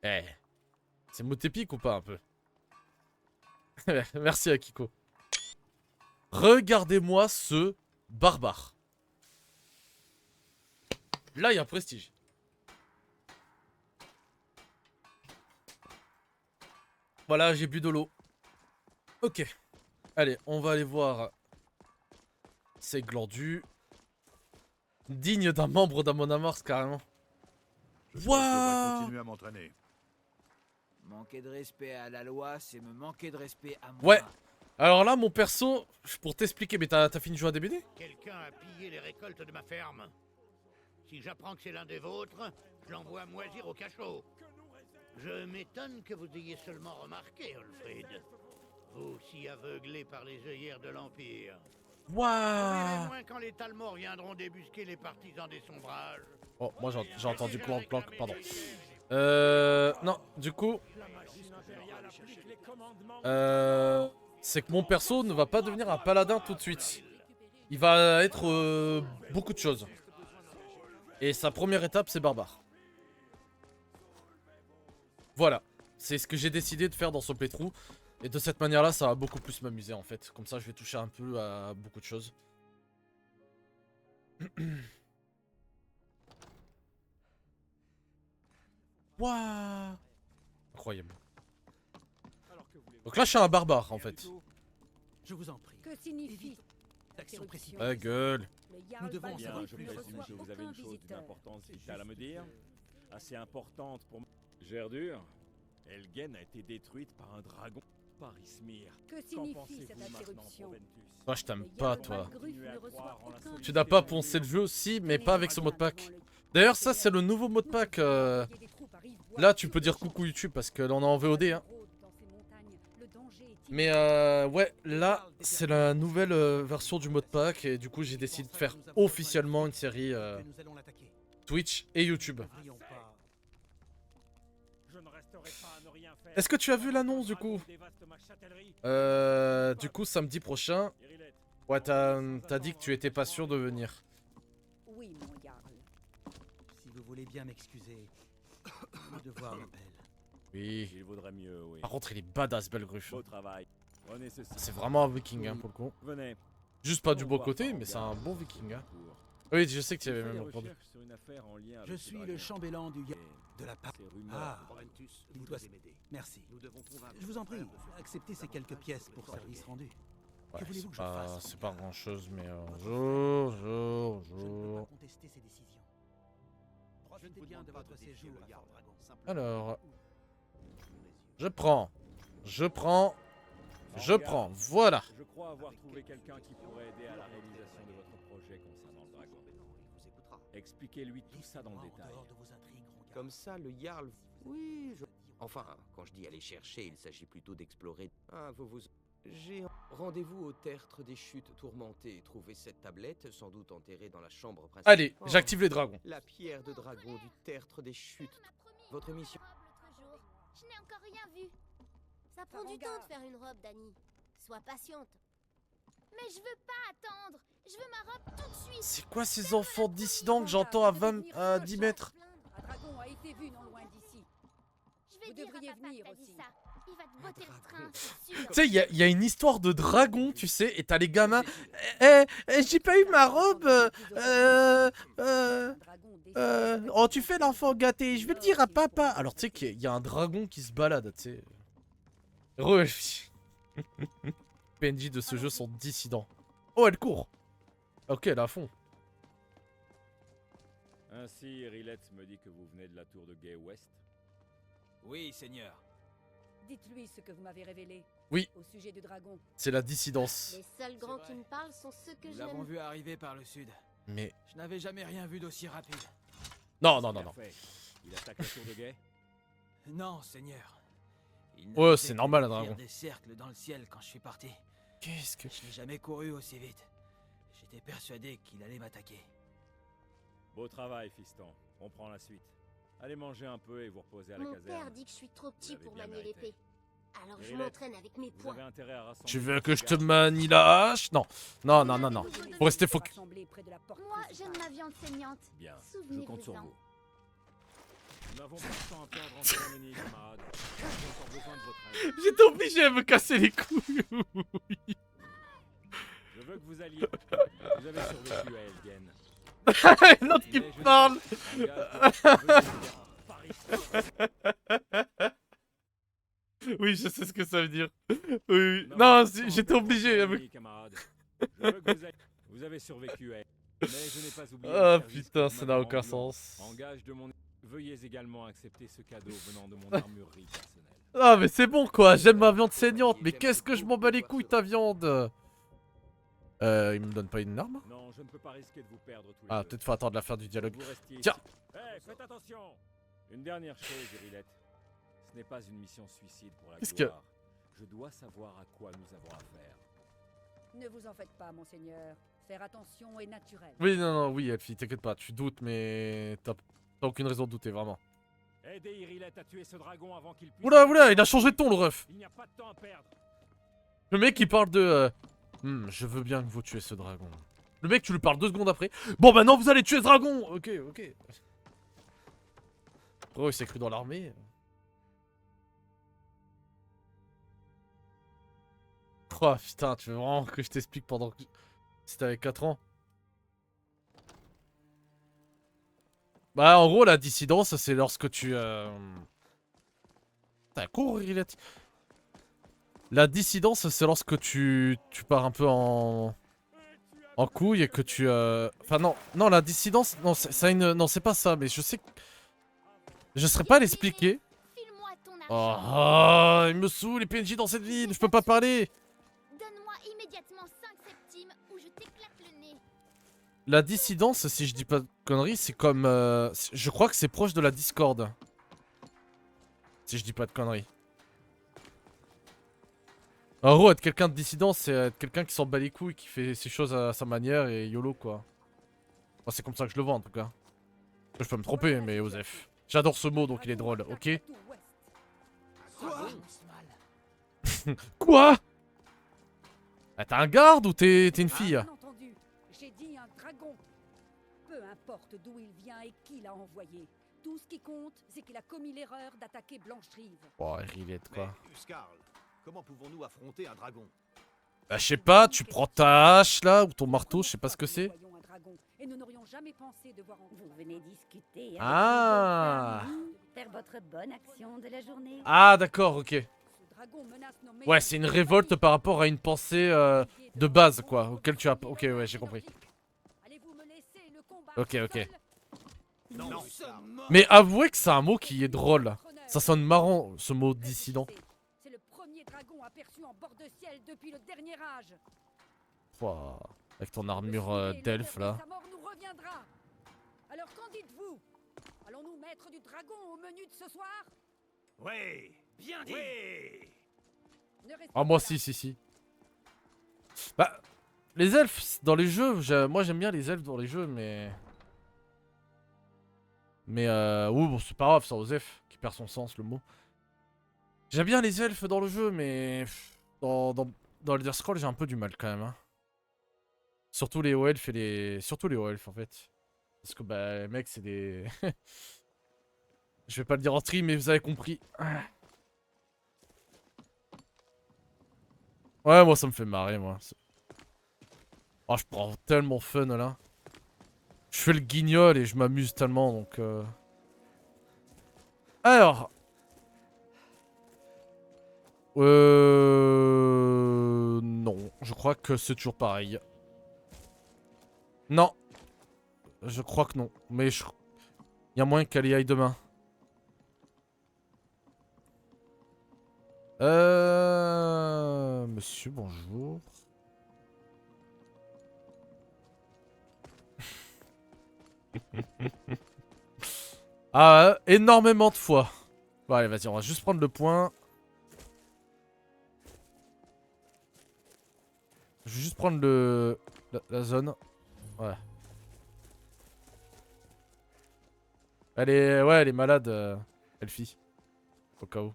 Eh, c'est mot épique ou pas un peu? Merci Akiko. Regardez-moi ce barbare. Là, il y a prestige. Voilà, j'ai bu de l'eau. Ok. Allez, on va aller voir ces glandus. Digne d'un membre d'Amon Amarth, carrément. Je crois que je devrais Waouh! continuer à m'entraîner. Manquer de respect à la loi, c'est me manquer de respect à moi. Ouais. Alors là, mon perso, pour t'expliquer, mais t'as fini de jouer à DBD? Quelqu'un a pillé les récoltes de ma ferme. Si j'apprends que c'est l'un des vôtres, je l'envoie moisir au cachot. Je m'étonne que vous ayez seulement remarqué, Olfrid. Vous, si aveuglé par les œillères de l'Empire. Vous verrez Waouh! moins quand les Talmors viendront débusquer les partisans des sombrages. Oh, moi j'ai entendu clank, pardon. Non, du coup... c'est que mon perso ne va pas devenir un paladin tout de suite. Il va être beaucoup de choses. Et sa première étape, c'est barbare. Voilà. C'est ce que j'ai décidé de faire dans ce playthrough. Et de cette manière-là, ça va beaucoup plus m'amuser en fait. Comme ça, je vais toucher un peu à beaucoup de choses. Waouh! Incroyable. Donc là, je suis un barbare en fait. Je vous en prie. Que signifie L'action précipitée. Ouais, gueule. Nous devons en savoir Bien, plus. je présume présume que vous avez une chose d'importance vitale à me dire. Assez importante pour moi. Gerdur, Elgen a été détruite par un dragon. Par Ismir. Que Qu'en signifie pensez-vous cette maintenant, interruption? Proventus? Moi, je t'aime pas, toi. Continuez à croire en la Tu solitude n'as pas des poncé le nains. jeu aussi, mais pas avec ce mot de pack. D'ailleurs, ça, c'est le nouveau mot de pack. Là, tu peux dire coucou YouTube parce que là, on est en VOD. Hein. Mais ouais, là, c'est la nouvelle version du mot de pack. Et du coup, j'ai décidé de faire officiellement une série Nous allons l'attaquer. Twitch et YouTube. N'oublions pas. Je ne resterai pas à ne rien faire. Est-ce que tu as vu l'annonce du coup? Du coup, samedi prochain. Ouais, t'as dit que tu étais pas sûr de venir. Oui, mon Jarl. Si vous voulez bien m'excuser, mon devoir m'appelle. Oui. Il vaudrait mieux, oui. Par contre, il est badass, Belgruche. Beau travail. Prenez ceci. C'est vraiment un viking, hein, pour le coup. Venez. Juste pas du beau côté, mais c'est un bon viking, hein. Oui, je sais que tu avais même entendu. Je suis le chambellan du Yard de la part. Ah, Proventus, il vous doit. devez m'aider. Merci. Nous devons trouver un Je vous en prie, moyen de faire acceptez ces quelques pièces pour service rendu. Ouais, Que voulez-vous que je fasse? c'est pas grand chose, mais jour. Je ne peux pas contester ces décisions. Profitez bien de votre séjour à Fort Dragon. Alors, je prends, voilà. Je crois avoir trouvé quelqu'un qui pourrait aider à la réalisation de votre projet concernant le dragon. vous écoutera. Expliquez-lui tout ça dans le En détail. dehors de vos intrigues, Rongar. Comme ça, le Jarl... Oui, je... Enfin, quand je dis aller chercher, il s'agit plutôt d'explorer... Ah, vous... J'ai rendez-vous au tertre des chutes tourmentées. Trouver cette tablette, sans doute enterrée dans la chambre principale. Allez, Oh, j'active les dragons. la pierre de dragon du tertre des chutes. Votre mission... L'autre jour, je n'ai encore rien vu. Ça prend du temps de faire une robe, Dani. Sois patiente. Mais je veux pas attendre. Je veux ma robe tout de suite. C'est quoi ces enfants dissidents que j'entends à 10 mètres? Un dragon a été vu non loin d'ici. Je vais Vous dire devriez à papa venir que t'as dit aussi. ça. Il va te botter le train, c'est sûr. Tu sais, il y a une histoire de dragon, tu sais, et t'as les gamins. J'ai pas eu ma robe. Oh, tu fais l'enfant gâté. Je vais le dire à papa. Alors, tu sais qu'il y a un dragon qui se balade, tu sais. PNJ de ce jeu sont dissidents. Oh, elle court. Ok, elle est à fond. Ainsi, Rilette me dit que vous venez de la tour de Gay West. Oui, Seigneur. Dites-lui ce que vous m'avez révélé. Oui. Au sujet du dragon. C'est la dissidence. Les seuls grands qui me parlent sont ceux que Nous je l'avons n'aime vu arriver par le sud. Mais... Je n'avais jamais rien vu d'aussi rapide. Non. Bien fait. Il attaque la tour de Gay. Non, Seigneur. Il n'a Ouais, fait c'est que normal, un faire dragon. des cercles dans le ciel quand je suis parti. Qu'est-ce que... Je n'ai jamais couru aussi vite. J'étais persuadé qu'il allait m'attaquer. Beau travail, fiston. On prend la suite. Allez manger un peu et vous reposer à la Mon caserne. père dit que je suis trop petit l'avez pour bien manier mérité. l'épée. Alors je Rilette, m'entraîne avec mes Vous poings. avez intérêt à rassembler. Tu veux que je te manie la hache? Non. Non. Faut rester focus. Rassemblés près de la porte Moi, j'aime principale. ma viande saignante. Bien, je Souvenez-vous-en. compte sur vous. Nous n'avons pas de temps à perdre en cérémonie, camarades. J'ai encore besoin de votre aide. J'étais obligé à me casser les couilles. Je veux que vous alliez. Vous avez survécu à Elgen. L'autre qui Mais je parle. Oui, je sais ce que ça veut dire. Oui. Non, j'étais obligé. à me- Vous avez survécu à mais je n'ai pas oublié. Oh le service putain, que vous ça n'a m'avez aucun rendu. sens. En gage de mon. Veuillez également accepter ce cadeau venant de mon armurerie personnelle. Ah mais c'est bon quoi, j'aime ma viande saignante, mais qu'est-ce que je m'en bats les couilles ta viande. Il me donne pas une arme? Non, je ne peux pas risquer de vous perdre tous les Ah, deux. peut-être faut attendre la fin du dialogue. Vous restiez Tiens. ici. Hey, faites attention. Une dernière chose, Irilette. Ce n'est pas une mission suicide pour la Qu'est-ce que- gloire. Je dois savoir à quoi nous avons affaire. Ne vous en faites pas, monseigneur. Faire attention est naturel. Oui, non, non, oui, Elfie, t'inquiète pas, tu doutes, mais t'as aucune raison de douter, vraiment. Aidez Irilette à tuer ce dragon avant qu'il puisse... Oula, oula, il a changé de ton, le ref. Il n'y a pas de temps à perdre. Le mec, il parle de... je veux bien que vous tuez ce dragon. Le mec, tu lui parles 2 secondes après. Bon, maintenant, vous allez tuer ce dragon. Ok, ok. Oh, il s'est cru dans l'armée. Oh, putain, tu veux vraiment que je t'explique pendant que... Si t'avais 4 ans. Bah, en gros, la dissidence, c'est lorsque tu... T'as cours, Rilette. La dissidence, c'est lorsque tu pars un peu en couille et que tu... Enfin, non, non, la dissidence, non, ça a une... Non, c'est pas ça, mais je sais que... Je saurais pas l'expliquer. File-moi ton argent. Oh, il me saoule, les PNJ dans cette ville, je peux pas parler. Donne-moi immédiatement 5 septimes ou je t'éclate le nez. La dissidence, si je dis pas de conneries, c'est comme... je crois que c'est proche de la discorde. Si je dis pas de conneries. En gros, être quelqu'un de dissident, c'est être quelqu'un qui s'en bat les couilles, qui fait ses choses à sa manière et YOLO quoi. Enfin, c'est comme ça que je le vois en tout cas. Je peux me tromper, mais Osef. J'adore ce mot, donc il est drôle, ok? Quoi? Ah, t'es un garde ou t'es une fille? Bien entendu, j'ai dit un dragon. Peu importe d'où il vient et qui l'a envoyé. Tout ce qui compte, c'est qu'il a commis l'erreur d'attaquer Blanche-Rive. Oh, Rilette quoi. Mais, Huskarl, comment pouvons-nous affronter un dragon? Bah, je sais pas, tu prends ta hache là, ou ton marteau, je sais pas ce que c'est. Nous voyons un dragon et nous n'aurions jamais pensé devoir en... Vous venez discuter avec Ah. les autres amis, faire votre bonne action de la journée. Ah, d'accord, ok. Ce dragon menace nos meilleurs Ouais, c'est une révolte par rapport à une pensée de base, quoi, auquel tu as... Ok, ouais, j'ai compris. Allez-vous me laisser le combat Ok, ok. seul? Non, Nous Huskarl. sommes morts. Mais avouez que c'est un mot qui est drôle. Ça sonne marrant, ce mot dissident. C'est le premier dragon aperçu en bord de ciel depuis le dernier âge. Pouah, avec ton armure Le souvenir et d'elfe, l'horreur là. de sa mort nous reviendra. Alors qu'en dites-vous? Allons-nous mettre du dragon au menu de ce soir? Ouais, Bien dit. ouais. Ne restez Ah, moi, pas là. si. Bah, les elfes, dans les jeux, moi j'aime bien les elfes dans les jeux, mais... Mais oui, bon, c'est pas grave, ça, Osef, qui perd son sens, le mot. J'aime bien les elfes dans le jeu, mais... Dans Elder Scrolls, j'ai un peu du mal, quand même, hein. Surtout les hauts elfes et les... Surtout les hauts elfes, en fait. Parce que, bah, les mecs, c'est des... Je vais pas le dire en stream, mais vous avez compris. Ouais, moi, ça me fait marrer, moi. Oh, je prends tellement fun, là. Je fais le guignol et je m'amuse tellement, donc... Alors... Non, je crois que c'est toujours pareil. Non. Je crois que non, mais il y a moyen qu'elle y aille demain. Monsieur, bonjour. Ah, énormément de fois. Bon, allez, vas-y, on va juste prendre le point. Je vais juste prendre la zone. Voilà. Elle est malade, Elfie. Au cas où.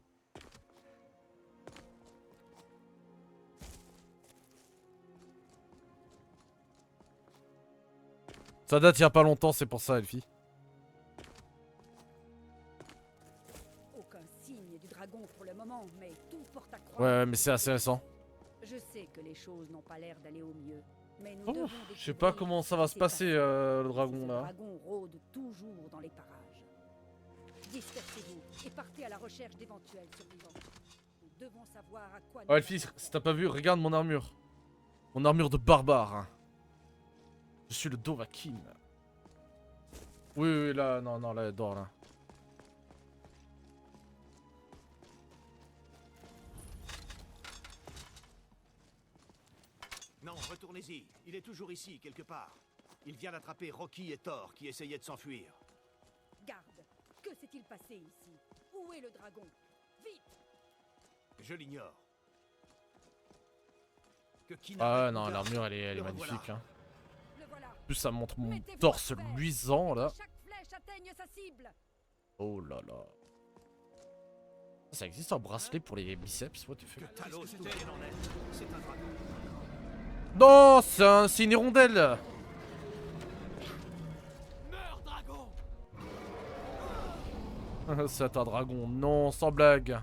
Ça date il y a pas longtemps, c'est pour ça, Elfie. un signe du dragon pour le moment, mais tout porte à croire. Ouais, mais c'est assez récent. Je sais que les choses n'ont pas l'air d'aller au mieux, mais nous Oh, devons je sais pas découvrir comment ce ça qui va se s'est passer, passé. le Ce dragon là. dragon rôde toujours dans les parages. Dispersez-vous et partez à la recherche d'éventuels survivants. Nous devons savoir à quoi. Oh, Elfie, si t'as pas vu, regarde mon armure. Mon armure de barbare. Hein. Je suis le Dovahkiin. Oui, oui, là, non, non, là, elle dort là. Non, retournez-y. Il est toujours ici, quelque part. Il vient d'attraper Rocky et Thor qui essayaient de s'enfuir. Garde, que s'est-il passé ici? Où est le dragon? Vite! Je l'ignore. Que Ah ouais, non, l'armure elle est magnifique. Hein. Le voilà. En plus, ça montre mon Mettez-vous torse à terre. luisant là. Chaque flèche atteigne sa cible. Oh là là. Ça existe un bracelet pour les biceps? What the fuck? Que Talos tienne en elle. C'est un dragon. Non, c'est une hirondelle. Meurs, dragon! C'est un dragon, non, sans blague.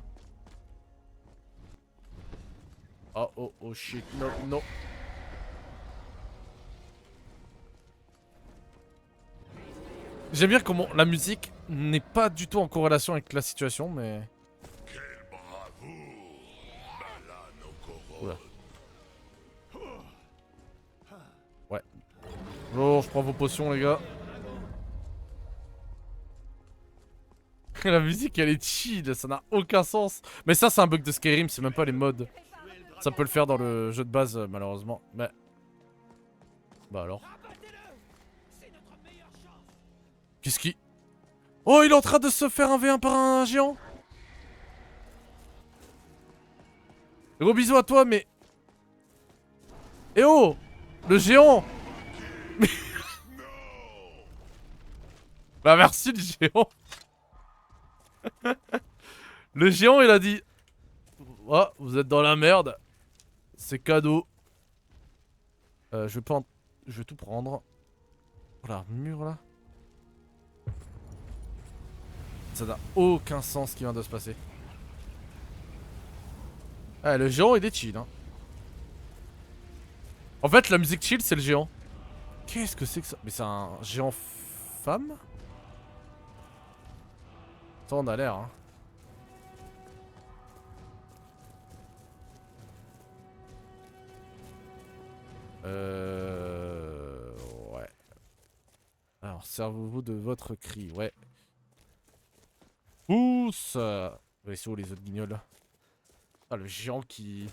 Oh oh oh shit, non, non. J'aime bien comment la musique n'est pas du tout en corrélation avec la situation, mais... Oula. Ouais. Oh, je prends vos potions, les gars. La musique, elle est chill, ça n'a aucun sens. Mais ça, c'est un bug de Skyrim, c'est même pas les mods. Ça peut le faire dans le jeu de base, malheureusement. Mais... Bah alors. Qu'est-ce qui... Oh, il est en train de se faire un V1 par un géant. Gros bisous à toi, mais... Eh oh, le géant. Mais... Bah merci le géant. Le géant, il a dit... Oh, vous êtes dans la merde. C'est cadeau. Je vais pas... Je vais tout prendre. Oh, l'armure, là. Ça n'a aucun sens ce qui vient de se passer. Ah, le géant, il est chill, hein. En fait, la musique chill, c'est le géant. Qu'est-ce que c'est que ça? Mais c'est un géant femme? Ça, on a l'air, hein. Ouais. Alors, servez-vous de votre cri, ouais. Pousse. Ils sont où les autres guignols? Ah, le géant qui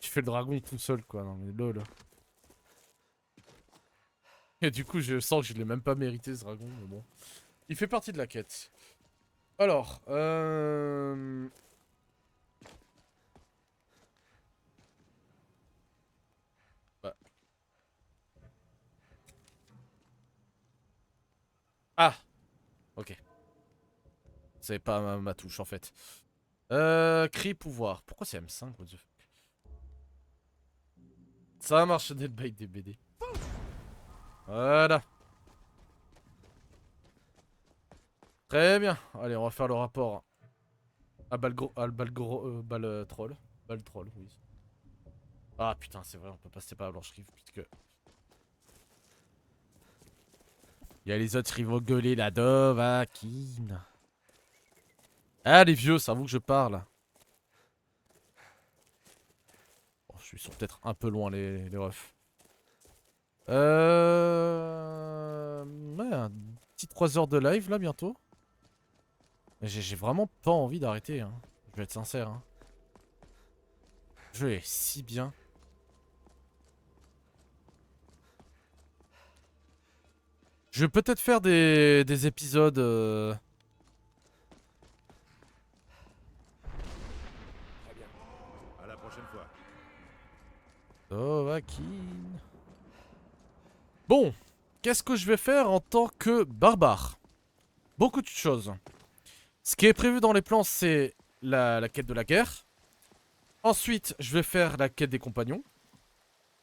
fait le dragon tout seul, quoi. Non, mais lol. Et du coup, je sens que je l'ai même pas mérité, ce dragon, mais bon. Il fait partie de la quête. Alors, bah. Ah. Ok. C'est pas ma touche, en fait. Cri pouvoir. Pourquoi c'est M5, what the fuck? Ça marche, Dead by DBD. Voilà. Très bien. Allez, on va faire le rapport. Balle troll. Balle troll, oui. Ah putain, c'est vrai, on peut passer par la blanche rive, puisque... Il y a les autres qui vont gueuler la Dovahkiin. Ah les vieux, c'est à vous que je parle. Bon, je suis sur peut-être un peu loin les refs. Ouais, un petit 3 heures de live là bientôt. J'ai vraiment pas envie d'arrêter, hein. Je vais être sincère, hein. Le jeu est si bien. Je vais peut-être faire des épisodes... Très bien. À la prochaine fois. Dovahkiin. Bon, qu'est-ce que je vais faire en tant que barbare? Beaucoup de choses. Ce qui est prévu dans les plans, c'est la quête de la guerre. Ensuite, je vais faire la quête des compagnons.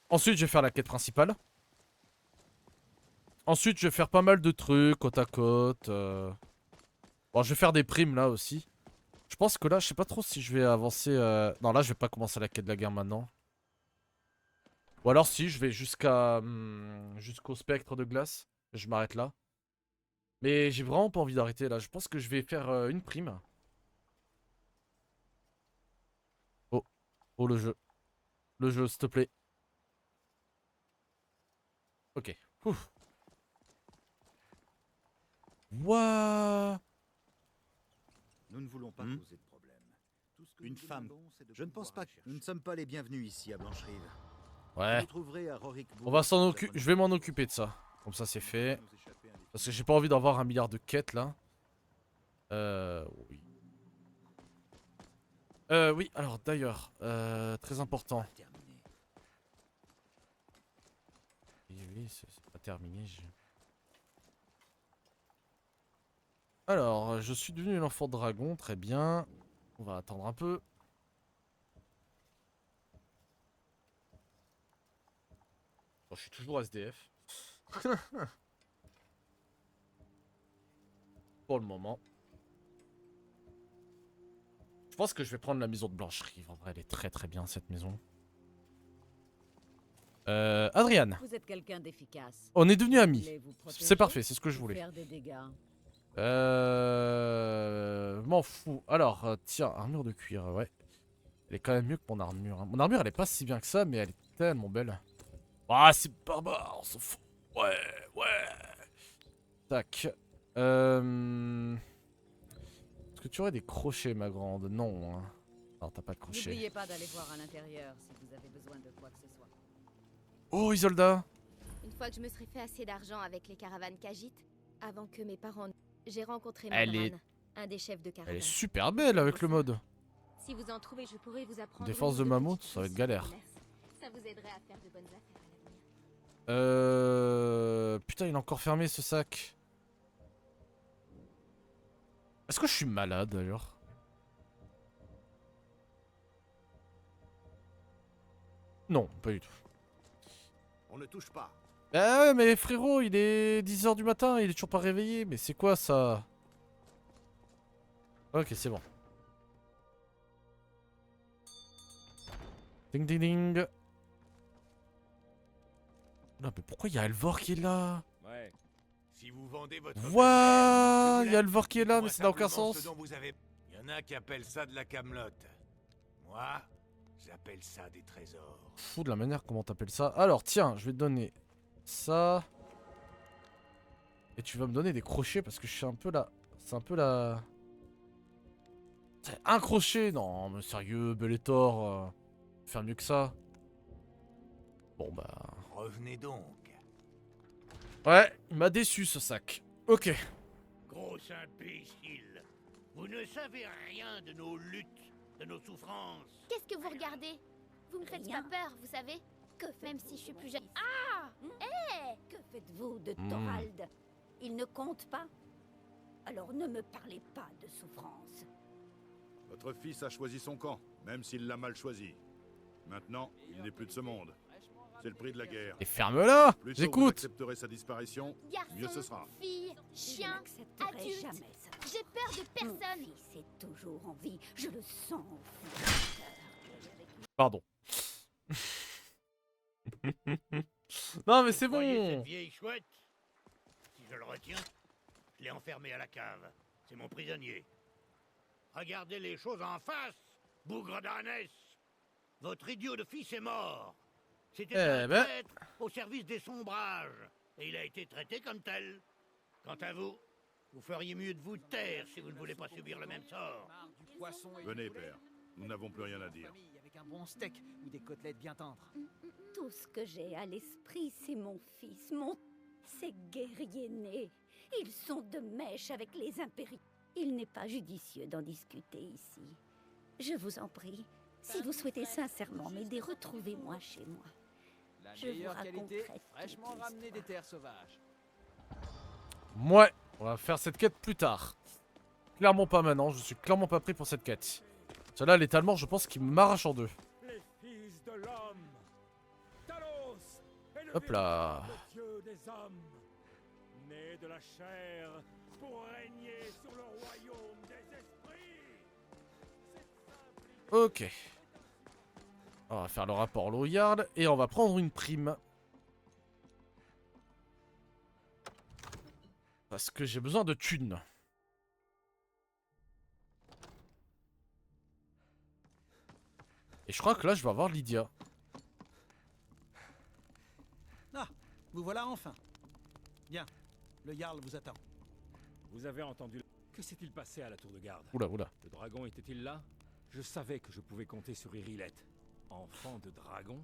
Ensuite, je vais faire la quête principale. Ensuite, je vais faire pas mal de trucs côte à côte. Bon, je vais faire des primes là aussi. Je pense que là, je sais pas trop si je vais avancer... Non, là, je vais pas commencer la quête de la guerre maintenant. Ou alors si, je vais jusqu'à... jusqu'au spectre de glace. Je m'arrête là. Mais j'ai vraiment pas envie d'arrêter là. Je pense que je vais faire une prime. Oh. Oh, le jeu. Le jeu, s'il te plaît. Ok. Ouf. Wouah. Nous ne voulons pas poser de problème. Une femme. Je ne pense pas que nous ne sommes pas les bienvenus ici à Blancherive. Ouais. Vous trouverez à Rorikbourg. On va s'en occuper. Je vais m'en occuper de ça. Comme ça, c'est fait. Parce que j'ai pas envie d'avoir 1 milliard de quêtes là. Oui. Oui, alors d'ailleurs, très important. Oui, c'est pas terminé. Alors, je suis devenu l'enfant dragon, très bien. On va attendre un peu. Bon, je suis toujours SDF. Pour le moment. Je pense que je vais prendre la maison de Blancherive. En vrai, elle est très très bien cette maison. Adrian. Vous êtes quelqu'un d'efficace. On est devenus amis. Voulez-vous protéger C'est parfait, c'est ce que je ou voulais. faire des dégâts? M'en fous. Alors, tiens, armure de cuir, ouais. Elle est quand même mieux que mon armure. Hein. Mon armure, elle est pas si bien que ça, mais elle est tellement belle. Ah, c'est barbare, on s'en fout. Ouais, ouais. Tac. Est-ce que tu aurais des crochets, ma grande? Non. Hein. Non, t'as pas de crochet. N'oubliez pas d'aller voir à l'intérieur si vous avez besoin de quoi que ce soit. Oh, Isolda. Une fois que je me serai fait assez d'argent avec les caravanes Khajiit, avant que mes parents... J'ai rencontré Elle Modran, un des chefs de caravane. Elle est super belle avec le mode. Si vous en trouvez, je pourrais vous apprendre... Défense de mammouth, ça va être galère. Ça vous aiderait à faire de bonnes affaires à l'avenir. Putain, il est encore fermé ce sac. Est-ce que je suis malade d'ailleurs? Non, pas du tout. On ne touche pas. Ah ouais, mais frérot, il est 10 h du matin, il est toujours pas réveillé. Mais c'est quoi ça? Ok, c'est bon. Ding ding ding. Non, mais pourquoi il y a Alvor qui est là? Ouais. Si vous vendez votre... Wouah, il y a Alvor qui est là, mais ça n'a aucun sens. Il y en a qui appellent ça de la camelote. Moi, j'appelle ça des trésors. Fou de la manière comment t'appelles ça. Alors, tiens, je vais te donner ça. Et tu vas me donner des crochets parce que je suis un peu là. C'est un peu là. C'est un crochet? Non, mais sérieux, Bellator. Faire mieux que ça. Bon, bah. Revenez donc. Ouais, il m'a déçu ce sac. Ok. Gros imbécile. Vous ne savez rien de nos luttes, de nos souffrances. Qu'est-ce que vous regardez? Vous me faites Rien. pas peur, vous savez? Que Même si je suis plus jeune... Ah Que faites-vous de Thorald? Il ne compte pas? Alors ne me parlez pas de souffrance. Votre fils a choisi son camp, même s'il l'a mal choisi. Maintenant, il n'est plus de ce monde. C'est le prix de la guerre. Et ferme-la. Plus tôt vous J'écoute. accepterez sa disparition, mieux ce Garçon, sera. fille, Je chien, n'accepterai adulte. jamais ça. J'ai peur de Mon personne. fils est toujours en vie. Je le sens au fond de mon cœur. Pardon. Non, mais c'est Voyez bon. cette vieille chouette? Si je le retiens, je l'ai enfermé à la cave. C'est mon prisonnier. Regardez les choses en face, bougre d'ânesse. Votre idiot de fils est mort. C'était un traître au service des sombrages. Et il a été traité comme tel. Quant à vous, vous feriez mieux de vous taire si vous ne voulez pas subir le même sort. Venez, père. Nous n'avons plus rien à dire. Avec un bon steak ou des côtelettes bien tendres. Tout ce que j'ai à l'esprit, c'est mon fils, ces guerriers nés. Ils sont de mèche avec les impériaux. Il n'est pas judicieux d'en discuter ici. Je vous en prie, si vous souhaitez sincèrement m'aider, retrouvez-moi chez moi. La Je vous meilleure qualité, raconterai fraîchement toute ramenée des l'histoire. terres sauvages. Ouais, on va faire cette quête plus tard. Clairement pas maintenant, je suis clairement pas pris pour cette quête. Celle-là, létalement, je pense qu'il m'arrache en deux. Les fils de l'homme. Talos est le Hop là. véritable dieu des hommes. Né de la chair pour régner sur le royaume des esprits. Ok. On va faire le rapport Loyard et on va prendre une prime. Parce que j'ai besoin de thunes. Et je crois que là, je vais avoir Lydia. Ah, vous voilà enfin. Bien, le Jarl vous attend. Vous avez entendu... Que s'est-il passé à la tour de garde? Oula, oula. Le dragon était-il là? Je savais que je pouvais compter sur Irilette. Enfant de dragon?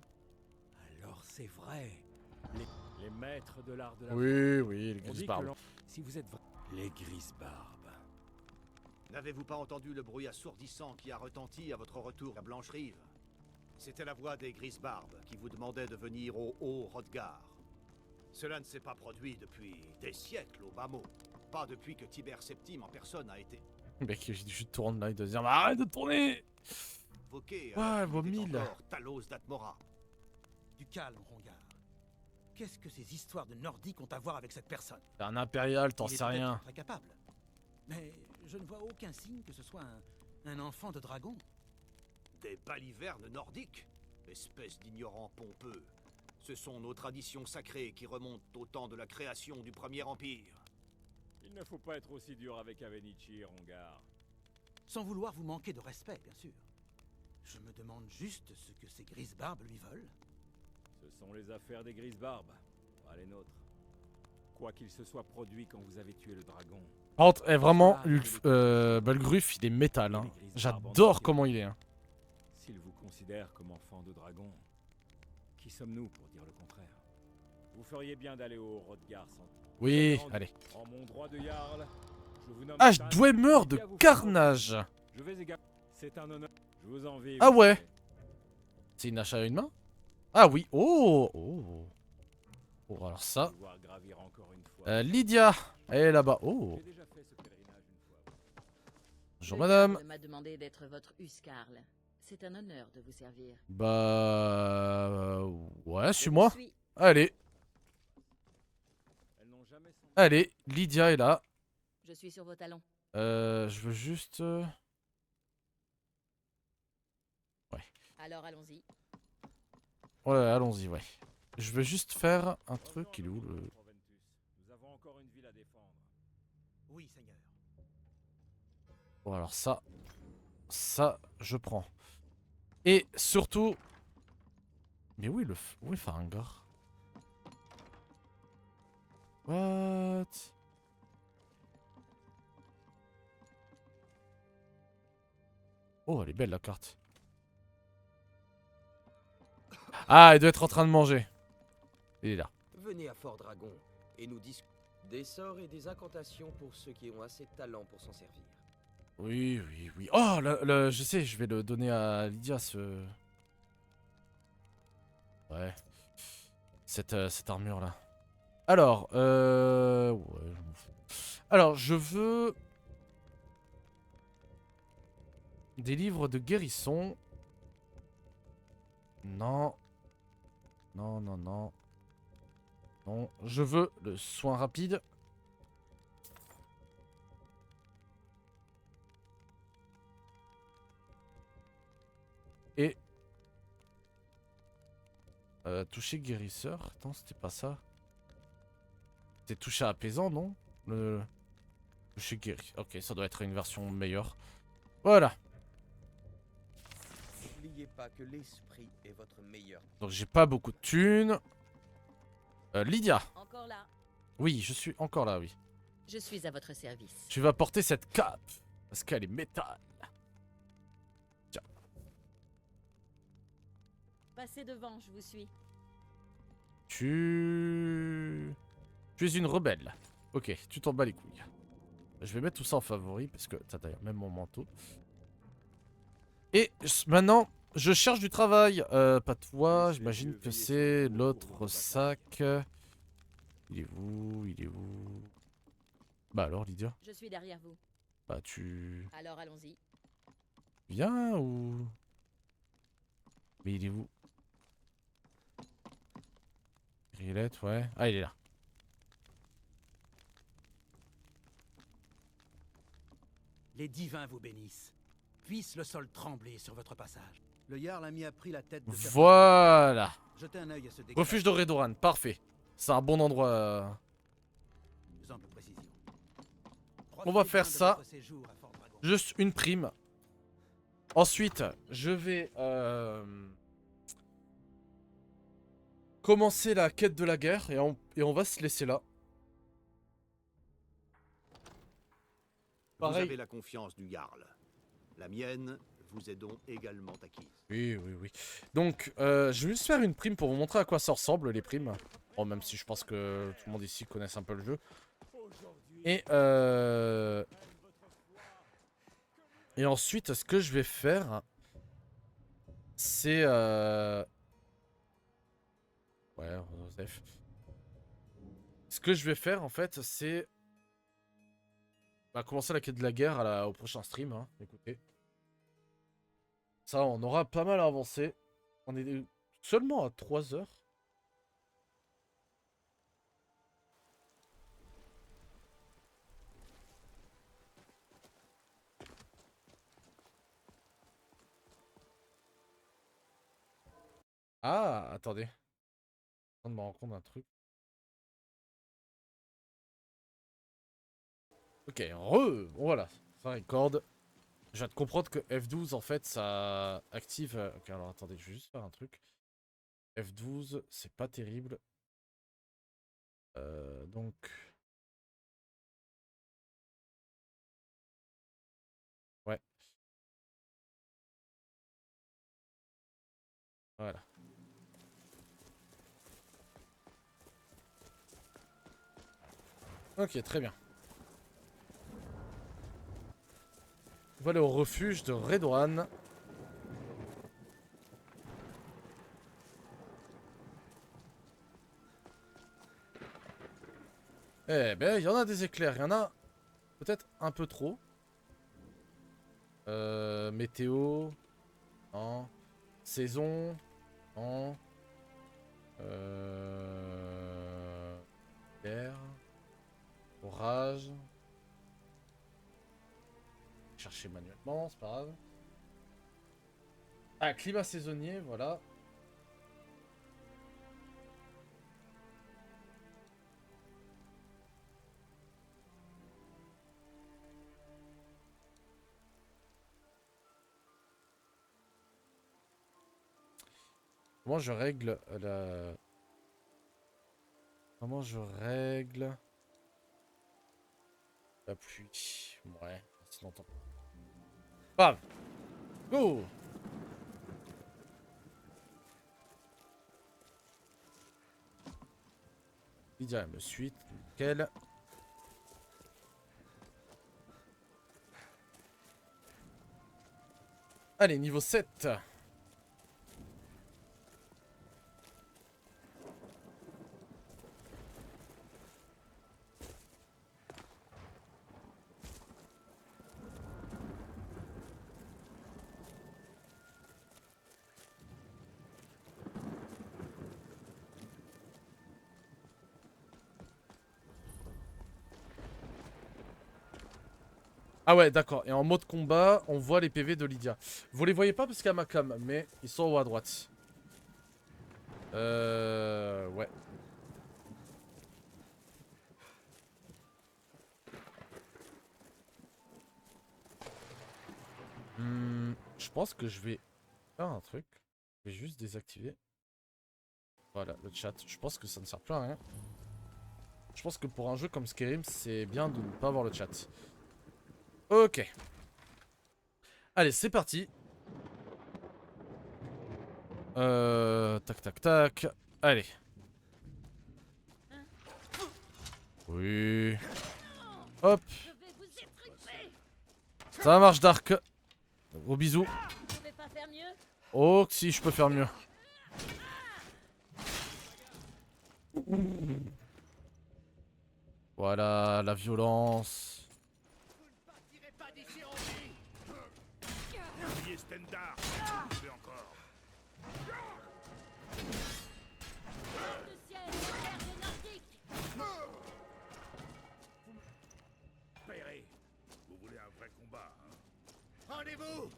Alors c'est vrai. Les maîtres de l'art de la... Oui, les On dit grises que barbes. si vous êtes... Les grises barbes. N'avez-vous pas entendu le bruit assourdissant qui a retenti à votre retour à Blanche-Rive? C'était la voix des grises barbes qui vous demandaient de venir au Haut Hrodgar. Cela ne s'est pas produit depuis des siècles au bas mot. Pas depuis que Tibère Septime en personne a été Le mec, je tourne là, il doit se dire, arrête de tourner. invoqué. Ouais, vaut mille. Encore Talos d'Atmora. Du calme, Rongar. Qu'est-ce que ces histoires de Nordiques ont à voir avec cette personne? T'es un impérial, t'en Il est sais rien. peut-être très capable. Mais je ne vois aucun signe que ce soit un enfant de dragon. Des balivernes nordiques? Espèce d'ignorant pompeux. Ce sont nos traditions sacrées qui remontent au temps de la création du Premier Empire. Il ne faut pas être aussi dur avec Avenichi, Rongar. Sans vouloir vous manquer de respect, bien sûr. Je me demande juste ce que ces grises barbes lui veulent. Ce sont les affaires des grises barbes, pas les nôtres. Quoi qu'il se soit produit quand vous avez tué le dragon. Par contre, vraiment, Balgruf, il est métal. Hein. J'adore comment il est. Hein. S'il vous considère comme enfant de dragon, qui sommes-nous pour dire le contraire? Vous feriez bien d'aller au Hrodgar sans... Oui, allez. En mon droit de Jarl, je vous nomme... Ah, je dois meurt de carnage. Je vais également... C'est un honneur. Je vous envie. Ah ouais. C'est une achat à une main? Ah oui. Oh. Oh, alors ça. Lydia, elle est là-bas. Oh. Bonjour madame. m'a demandé d'être votre Huskarl. C'est un honneur de vous servir. Bah... Ouais, suis-moi. Allez. Allez, Lydia est là. Je suis sur vos talons. Je veux juste... Ouais. Alors allons-y. Ouais, allons-y, ouais. Je veux juste faire un truc, il est où le... Nous avons encore une ville à défendre. Oui, seigneur. Bon, alors ça, je prends. Et surtout... Mais où est le Farengar? What? Oh, elle est belle la carte. Ah, il doit être en train de manger. Il est là. Venez à Fort Dragon et nous discutons des sorts et des incantations pour ceux qui ont assez de talent pour s'en servir. Oui. Oh, je sais, je vais le donner à Lydia, ce... Ouais. Cette armure-là. Alors, ouais, je m'en fous. Alors, je veux... Des livres de guérison. Non. Non, je veux le soin rapide. Et... toucher guérisseur. Attends, c'était pas ça. C'était toucher apaisant, non? Le... Toucher guéri. Ok, ça doit être une version meilleure. Voilà. N'oubliez pas que l'esprit est votre meilleur. Donc j'ai pas beaucoup de thunes. Lydia. Encore là. Oui, je suis encore là, oui. Je suis à votre service. Tu vas porter cette cape. Parce qu'elle est métal. Tiens. Passez devant, je vous suis. Tu es une rebelle. Ok, tu t'en bats les couilles. Je vais mettre tout ça en favori parce que t'as d'ailleurs même mon manteau. Et maintenant, je cherche du travail. Pas toi, j'imagine que c'est l'autre sac. Il est où? Bah alors, Lydia? Je suis derrière vous. Bah tu... Alors allons-y. Viens ou... Mais il est où? Grillette, ouais. Ah, il est là. Les divins vous bénissent. puisse le sol trembler sur votre passage. Le Jarl a mis à prix la tête de Voilà. Jetez un œil à ce Refuge de Redoran, parfait. C'est un bon endroit. Ample précision. On va faire Profitez bien de ça. votre séjour à Fort Dragon. Juste une prime. Ensuite, je vais commencer la quête de la guerre et on va se laisser là. Vous Pareil. avez la confiance du Jarl. La mienne vous est donc également acquise. Oui, oui, oui. Donc, je vais juste faire une prime pour vous montrer à quoi ça ressemble, les primes. Bon, même si je pense que tout le monde ici connaisse un peu le jeu. Et ensuite, ce que je vais faire, c'est... Ouais, Joseph. Ce que je vais faire, en fait, c'est... commencer la quête de la guerre au prochain stream, hein, écoutez. Ça, on aura pas mal avancé. On est seulement à 3 heures. Ah, attendez. Je suis en train de me rendre compte d'un truc. Ok, voilà, ça record. Je viens de comprendre que F12, en fait, ça active... Ok, alors attendez, je vais juste faire un truc. F12, c'est pas terrible. Donc... Ouais. Voilà. Ok, très bien. On va aller au refuge de Redoran. Eh ben, il y en a des éclairs. Il y en a peut-être un peu trop. Météo. Non. Saison. Non. Air. Orage. Chercher manuellement, c'est pas grave. Ah, climat saisonnier, voilà. Comment je règle la... Comment je règle la pluie? Ouais, c'est longtemps. Bam! Go! Lydia me suit, nickel. Allez, niveau 7. Ah ouais, d'accord. Et en mode combat, on voit les PV de Lydia. Vous les voyez pas parce qu'il y a ma cam, mais ils sont en haut à droite. Ouais. Je pense que je vais faire un truc. Je vais juste désactiver. Voilà, le chat. Je pense que ça ne sert plus à rien. Je pense que pour un jeu comme Skyrim, c'est bien de ne pas avoir le chat. Ok. Allez, c'est parti. Tac, tac, tac. Allez. Oui. Hop. Ça marche, Dark. Gros bisous. Oh, si, je peux faire mieux. Voilà, la violence. Stendar, encore. Oh Rendez-vous.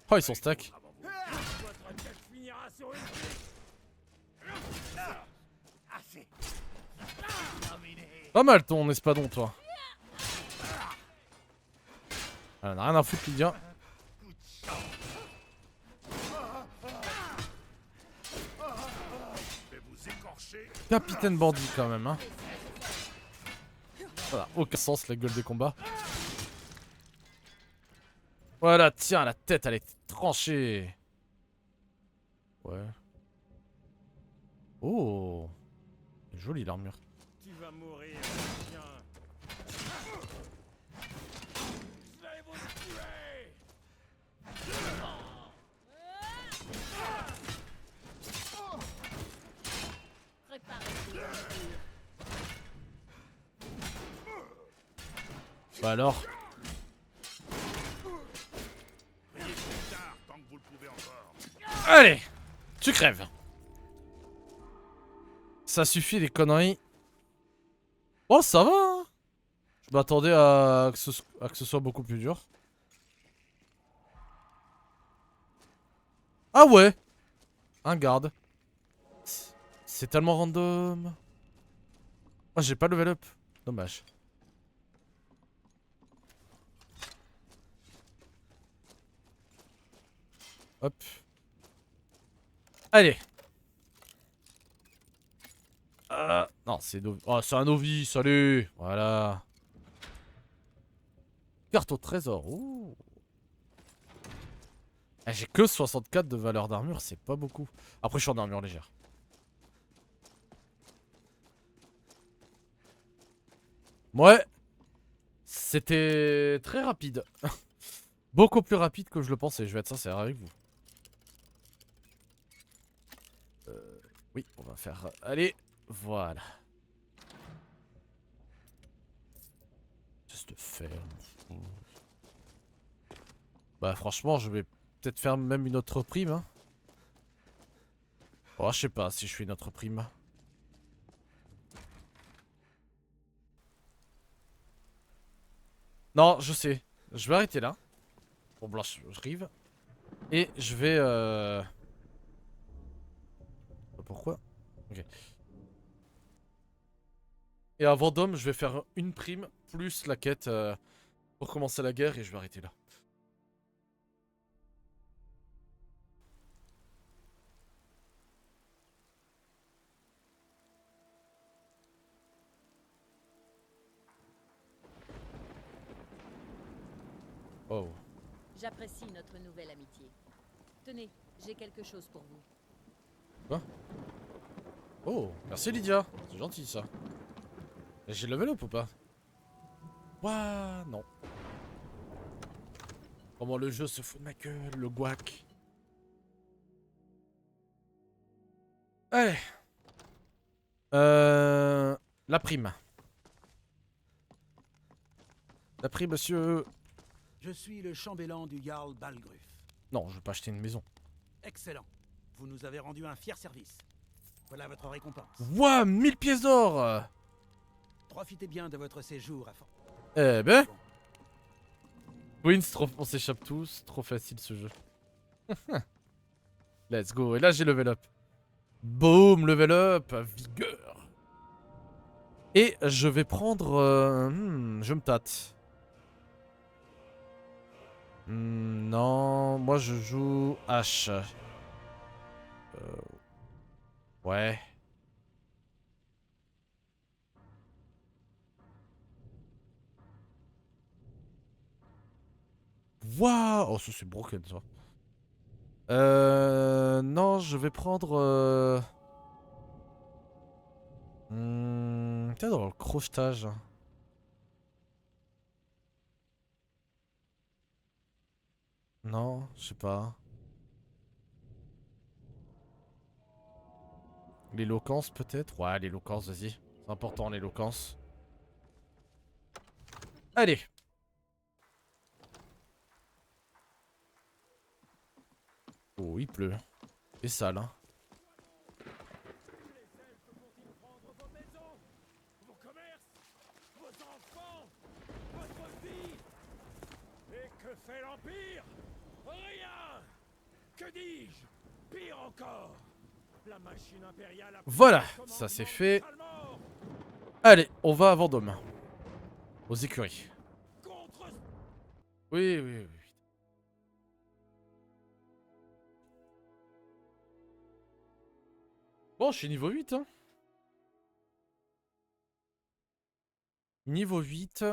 Oh, ils sont stack. Votre tête finira sur une pique. Assez. Terminé. Pas mal ton espadon, toi. Elle en a rien à foutre, Lydia. Capitaine bandit quand même, hein. Voilà, aucun sens la gueule des combats. Voilà, tiens, la tête, elle est tranchée. Ouais. Oh. Jolie l'armure. Tu vas mourir, chien. Je vais vous tuer. Bah alors. Allez, tu crèves. Ça suffit les conneries. Oh, ça va, hein. Je m'attendais à que ce soit beaucoup plus dur. Ah ouais. Un garde. C'est tellement random. Oh, j'ai pas level up. Dommage. Hop. Allez. Non, c'est oh, c'est un novice, allez. Voilà. Carte au trésor. Ouh. Eh, j'ai que 64 de valeur d'armure, c'est pas beaucoup. Après, je suis en armure légère. Ouais. C'était très rapide. Beaucoup plus rapide que je le pensais, je vais être sincère avec vous. Oui, on va faire... Allez, voilà. Qu'est-ce de faire? Bah franchement, je vais peut-être faire même une autre prime. Hein. Oh, je sais pas si je fais une autre prime. Non, je sais. Je vais arrêter là. Pour Blanche Rive. Et je vais... Pourquoi? Ok. Et à Vendôme, je vais faire une prime plus la quête pour commencer la guerre et je vais arrêter là. Oh. J'apprécie notre nouvelle amitié. Tenez, j'ai quelque chose pour vous. Quoi? Oh, merci Lydia. C'est gentil ça. J'ai level up ou pas? Ouah, non. Comment le jeu se fout de ma gueule, le guac. Allez. La prime. La prime, monsieur. Je suis le chambellan du Jarl Balgruuf. Non, je veux pas acheter une maison. Excellent. Vous nous avez rendu un fier service. Voilà votre récompense. Ouah, 1000 pièces d'or. Profitez bien de votre séjour à Eh ben. Queens, on s'échappe tous. Trop facile ce jeu. Let's go. Et là, j'ai level up. Boom, level up. Vigueur. Et je vais prendre... je me tâte. Non, moi je joue H. Ouais. Waouh! Oh, ça c'est broken ça. Non, je vais prendre... Peut-être dans le crochetage. Non, je sais pas. L'éloquence peut-être? Ouais, l'éloquence, vas-y. C'est important l'éloquence. Allez. Oh, il pleut. C'est sale, hein. Vos commerces, vos enfants, votre vie. Et que fait l'Empire? encore. La machine impériale a Voilà, ça c'est fait. Allez, on va à Vendôme. Aux écuries. Oui, oui, oui. Bon, je suis niveau 8, hein. Niveau 8.